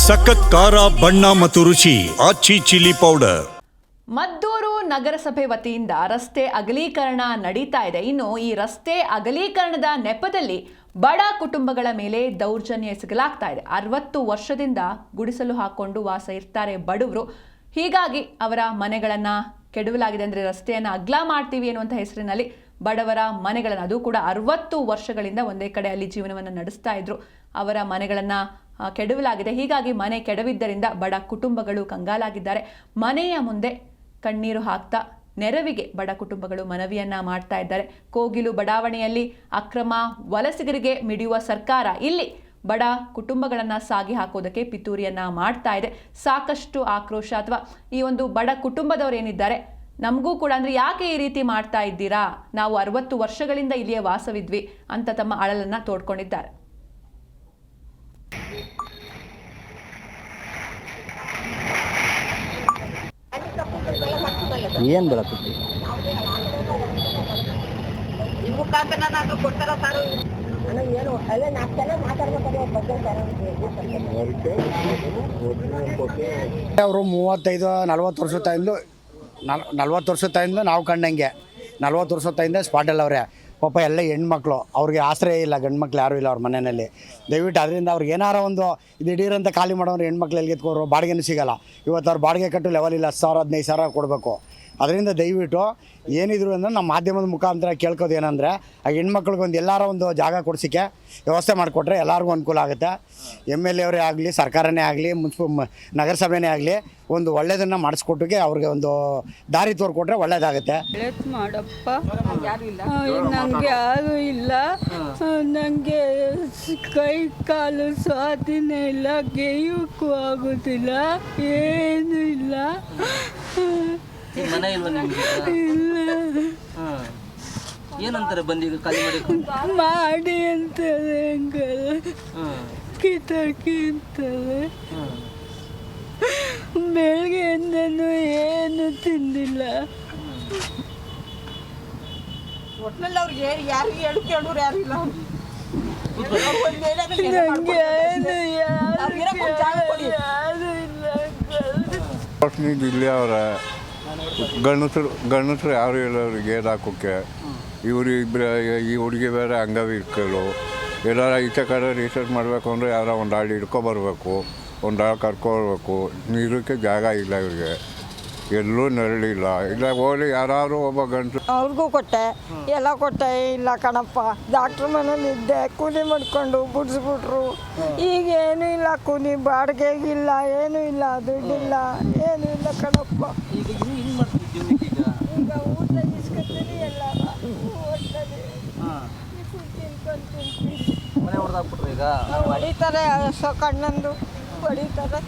ಸಖತ್ ಖಾರ ಬಣ್ಣ ಮತ್ತು ರುಚಿ ಆಚಿ ಚಿಲ್ಲಿ ಪೌಡರ್. ಮದ್ದೂರು ನಗರಸಭೆ ವತಿಯಿಂದ ರಸ್ತೆ ಅಗಲೀಕರಣ ನಡೀತಾ ಇದೆ. ಇನ್ನು ಈ ರಸ್ತೆ ಅಗಲೀಕರಣದ ನೆಪದಲ್ಲಿ ಬಡ ಕುಟುಂಬಗಳ ಮೇಲೆ ದೌರ್ಜನ್ಯ ಎಸಗಲಾಗ್ತಾ ಇದೆ. 60 ವರ್ಷದಿಂದ ಗುಡಿಸಲು ಹಾಕೊಂಡು ವಾಸ ಇರ್ತಾರೆ ಬಡವರು. ಹೀಗಾಗಿ ಅವರ ಮನೆಗಳನ್ನ ಕೆಡವಲಾಗಿದೆ. ಅಂದರೆ ರಸ್ತೆಯನ್ನು ಅಗಲ ಮಾಡ್ತೀವಿ ಅನ್ನುವಂಥ ಹೆಸರಿನಲ್ಲಿ ಬಡವರ ಮನೆಗಳನ್ನು, ಅದು ಕೂಡ 60 ವರ್ಷಗಳಿಂದ ಒಂದೇ ಕಡೆ ಅಲ್ಲಿ ಜೀವನವನ್ನು ನಡೆಸ್ತಾ ಇದ್ರು, ಅವರ ಮನೆಗಳನ್ನು ಕೆಡವಲಾಗಿದೆ. ಹೀಗಾಗಿ ಮನೆ ಕೆಡವಿದ್ದರಿಂದ ಬಡ ಕುಟುಂಬಗಳು ಕಂಗಾಲಾಗಿದ್ದಾರೆ. ಮನೆಯ ಮುಂದೆ ಕಣ್ಣೀರು ಹಾಕ್ತಾ ನೆರವಿಗೆ ಬಡ ಕುಟುಂಬಗಳು ಮನವಿಯನ್ನ ಮಾಡ್ತಾ ಇದ್ದಾರೆ. ಕೋಗಿಲು ಬಡಾವಣೆಯಲ್ಲಿ ಅಕ್ರಮ ವಲಸಿಗರಿಗೆ ಮಿಡಿಯುವ ಸರ್ಕಾರ ಇಲ್ಲಿ ಬಡ ಕುಟುಂಬಗಳನ್ನು ಸಾಗಿ ಹಾಕೋದಕ್ಕೆ ಪಿತೂರಿಯನ್ನ ಮಾಡ್ತಾ ಇದೆ. ಸಾಕಷ್ಟು ಆಕ್ರೋಶ ಅಥವಾ ಈ ಒಂದು ಬಡ ಕುಟುಂಬದವರು ಏನಿದ್ದಾರೆ, ನಮಗೂ ಕೂಡ ಅಂದರೆ ಯಾಕೆ ಈ ರೀತಿ ಮಾಡ್ತಾ ಇದ್ದೀರಾ, ನಾವು 60 ವರ್ಷಗಳಿಂದ ಇಲ್ಲಿಯೇ ವಾಸವಿದ್ವಿ ಅಂತ ತಮ್ಮ ಅಳಲನ್ನ ತೋಡ್ಕೊಂಡಿದ್ದಾರೆ. ಏನು ಬೆಳಕುತ್ತಿ ಅವರು 35-40 ವರ್ಷ ತಾಯಿಂದ 40 ವರ್ಷ ತಾಯಿಂದ ನಾವು ಕಂಡಂಗೆ 40 ವರ್ಷ ತಾಯಿಂದ ಸ್ಪಾಟಲ್ಲಿ ಅವರೇ. ಪಾಪ ಎಲ್ಲ ಹೆಣ್ಮಕ್ಳು, ಅವ್ರಿಗೆ ಆಶ್ರಯ ಇಲ್ಲ, ಗಂಡು ಮಕ್ಳು ಯಾರೂ ಇಲ್ಲ ಅವ್ರ ಮನೆಯಲ್ಲಿ. ದಯವಿಟ್ಟು ಅದರಿಂದ ಅವ್ರಿಗೆ ಏನಾರ ಒಂದು ದಿಢೀರಂತ ಖಾಲಿ ಮಾಡೋರು ಹೆಣ್ಮಕ್ಳು ಎಲ್ಲಿ ಎತ್ಕೋರು, ಬಾಡಿಗೆನೂ ಸಿಗೋಲ್ಲ. ಇವತ್ತು ಅವ್ರು ಬಾಡಿಗೆ ಕಟ್ಟು ಲೆವೆಲ್ ಇಲ್ಲ, 10,000-15,000 ಕೊಡಬೇಕು. ಅದರಿಂದ ದಯವಿಟ್ಟು ಏನಿದ್ರು ಅಂದರೆ ನಮ್ಮ ಮಾಧ್ಯಮದ ಮುಖಾಂತರ ಕೇಳ್ಕೋದು ಏನಂದರೆ, ಆ ಹೆಣ್ಮಕ್ಳಿಗೊಂದು ಎಲ್ಲಾರ ಒಂದು ಜಾಗ ಕೊಡ್ಸಿಕ್ಕೆ ವ್ಯವಸ್ಥೆ ಮಾಡಿಕೊಟ್ರೆ ಎಲ್ಲರಿಗೂ ಅನುಕೂಲ ಆಗುತ್ತೆ. MLA ಅವರೇ ಆಗಲಿ, ಸರ್ಕಾರನೇ ಆಗಲಿ, ನಗರಸಭೆನೇ ಆಗಲಿ ಒಂದು ಒಳ್ಳೆಯದನ್ನು ಮಾಡಿಸ್ಕೊಟ್ಟಿಗೆ ಅವ್ರಿಗೆ ಒಂದು ದಾರಿ ತೋರ್ಕೊಟ್ರೆ ಒಳ್ಳೇದಾಗುತ್ತೆ. ಮಾಡಪ್ಪ, ನನಗೆ ಯಾರು ಇಲ್ಲ, ನನಗೆ ಕೈ ಕಾಲು ಸ್ವಾಧೀನ ಇಲ್ಲ, ಗೇಯಕ್ಕೂ ಆಗೋದಿಲ್ಲ, ಏನೂ ಇಲ್ಲ. ಮನೆ ಇಲ್ವಾ ನಿಮ್ಗೆ? ಏನಂತಾರೆ ಬಂದೀಗ ಖಾಲಿ ಮಾಡಿ ಅಂತಾರೆ, ಕಿತಾಕಿ ಅಂತಾರೆ. ಬೆಳಗ್ಗೆಯಿಂದನೂ ಏನು ತಿಂದಿಲ್ಲ. ಒಟ್ಟಿನಲ್ಲಿ ಅವ್ರಿಗೆ ಯಾರಿಗೆ ಹೇಳು ಕೇಳೋರು ಯಾರು ಇಲ್ಲ. ನನಗೆ ಏನು ಯಾರು ಇಲ್ಲ. ಇಲ್ಲಿ ಅವರ ಗಂಡಸರು ಯಾರು ಇಲ್ಲ ಅವ್ರಿಗೆ ಏದು ಹಾಕೋಕ್ಕೆ. ಇವರು ಇಬ್ಬರು, ಈ ಹುಡುಗಿ ಬೇರೆ ಅಂಗವಿಕಲು. ಎಲ್ಲಾರ ಈಚೆ ಕಡೆ ರಿಸರ್ಚ್ ಮಾಡಬೇಕು ಅಂದರೆ ಯಾರೋ ಒಂದು ಆಳು ಹಿಡ್ಕೊಬರ್ಬೇಕು, ಒಂದು ಆಳು ಕರ್ಕೊಬರ್ಬೇಕು. ನೀರಕ್ಕೆ ಜಾಗ ಇಲ್ಲ ಇವ್ರಿಗೆ, ಎಲ್ಲೂ ನೆರಳಿಲ್ಲ. ಇಲ್ಲ ಹೋಗಿ ಯಾರು ಒಬ್ಬ ಗಂಟು ಅವ್ರಿಗೂ ಕೊಟ್ಟೆ, ಎಲ್ಲ ಕೊಟ್ಟೆ. ಇಲ್ಲ ಕಣಪ್ಪ, ಡಾಕ್ಟ್ರ್ ಮನೇಲಿ ಇದ್ದೆ, ಕೂಲಿ ಮಾಡ್ಕೊಂಡು ಬಿಡಿಸ್ಬಿಟ್ರು. ಈಗ ಏನೂ ಇಲ್ಲ, ಕೂಲಿ ಬಾಡಿಗೆಗಿಲ್ಲ, ಏನೂ ಇಲ್ಲ, ದುಡ್ಡಿಲ್ಲ, ಏನೂ ಇಲ್ಲ ಕಣಪ್ಪ. ಈಗ ಊಟ ಇಸ್ಕೊತೀನಿ, ಎಲ್ಲ ಹೊಡಿತಾರೆ, ಕಣ್ಣಂದು ಹೊಡಿತಾರೆ.